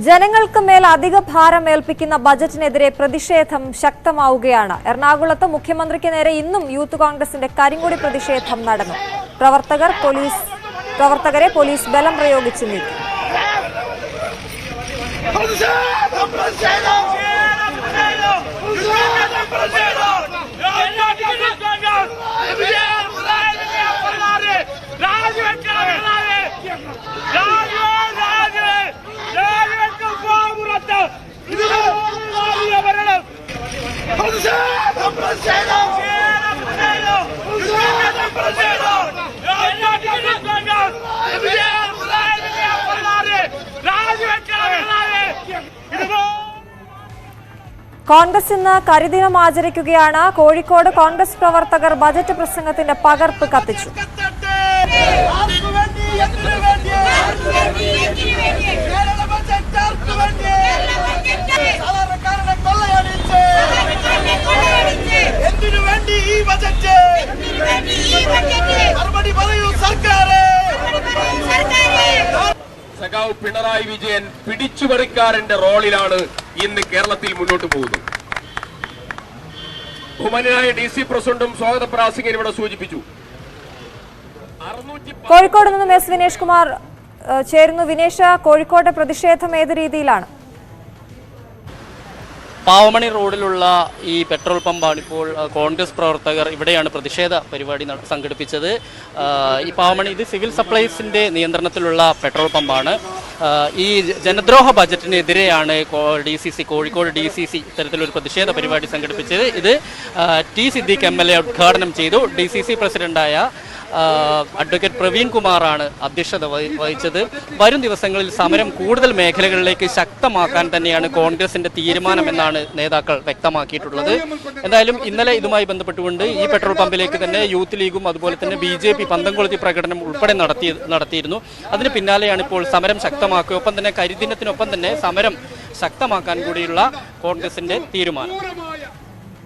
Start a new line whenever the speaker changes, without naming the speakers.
ജനങ്ങൾക്ക് മേൽ അധിക ഭാരം ഏൽപ്പിക്കുന്ന ബജറ്റിനെതിരെ പ്രതിഷേധം ശക്തമാവുകയാണ്. എറണാകുളത്ത് മുഖ്യമന്ത്രിക്ക് നേരെ ഇന്നും യൂത്ത് കോൺഗ്രസിന്റെ കരിങ്കൊടി പ്രതിഷേധം നടന്നു. പ്രവർത്തകരെ പോലീസ് ബലം പ്രയോഗിച്ച് നീക്കി. കോൺഗ്രസ് ഇന്ന് കരിദിനം ആചരിക്കുകയാണ്. കോഴിക്കോട് കോൺഗ്രസ് പ്രവർത്തകർ ബജറ്റ് പ്രസംഗത്തിന്റെ പകർപ്പ് കത്തിച്ചു.
സഖാവ് പിണറായി വിജയൻ പിടിച്ചുപറിക്കാരന്റെ റോളിലാണ് ഇന്ന് കേരളത്തിൽ മുന്നോട്ട് പോകുന്നത്. ബഹുമാന്യനായ DC പ്രസിഡന്റും സ്വാഗത പ്രാസംഗികൻ ഇവിടെ സൂചിപ്പിച്ചു.
കോഴിക്കോട് നിന്നും എസ് വിനേഷ് കുമാർ ചേരുന്നു. വിനേഷ്, കോഴിക്കോട്ടെ പ്രതിഷേധം ഏത് രീതിയിലാണ്?
പാവമണി റോഡിലുള്ള ഈ പെട്രോൾ പമ്പാണ് ഇപ്പോൾ കോൺഗ്രസ് പ്രവർത്തകർ ഇവിടെയാണ് പ്രതിഷേധ പരിപാടി സംഘടിപ്പിച്ചത്. ഈ പാവമണി ഇത് സിവിൽ സപ്ലൈസിൻ്റെ നിയന്ത്രണത്തിലുള്ള പെട്രോൾ പമ്പാണ്. ഈ ജനദ്രോഹ ബജറ്റിനെതിരെയാണ് കോഴിക്കോട് DCC ഇത്തരത്തിലൊരു പ്രതിഷേധ പരിപാടി സംഘടിപ്പിച്ചത്. ഇത് T സിദ്ദീഖ് MLA ഉദ്ഘാടനം ചെയ്തു. DCC പ്രസിഡന്റായ അഡ്വക്കേറ്റ് പ്രവീൺ കുമാറാണ് അധ്യക്ഷത വഹിച്ചത്. വരും ദിവസങ്ങളിൽ സമരം കൂടുതൽ മേഖലകളിലേക്ക് ശക്തമാക്കാൻ തന്നെയാണ് കോൺഗ്രസിന്റെ തീരുമാനമെന്നാണ് നേതാക്കൾ വ്യക്തമാക്കിയിട്ടുള്ളത്. എന്തായാലും ഇന്നലെ ഇതുമായി ബന്ധപ്പെട്ടുകൊണ്ട് ഈ പെട്രോൾ പമ്പിലേക്ക് തന്നെ യൂത്ത് ലീഗും അതുപോലെ തന്നെ BJP പന്തംകൊളുത്തി പ്രകടനം ഉൾപ്പെടെ നടത്തിയിരുന്നു. അതിന് പിന്നാലെയാണ് ഇപ്പോൾ സമരം ശക്തമാക്കുക. ഒപ്പം തന്നെ കരിദിനത്തിനൊപ്പം തന്നെ സമരം ശക്തമാക്കാൻ കൂടിയുള്ള കോൺഗ്രസിന്റെ തീരുമാനം.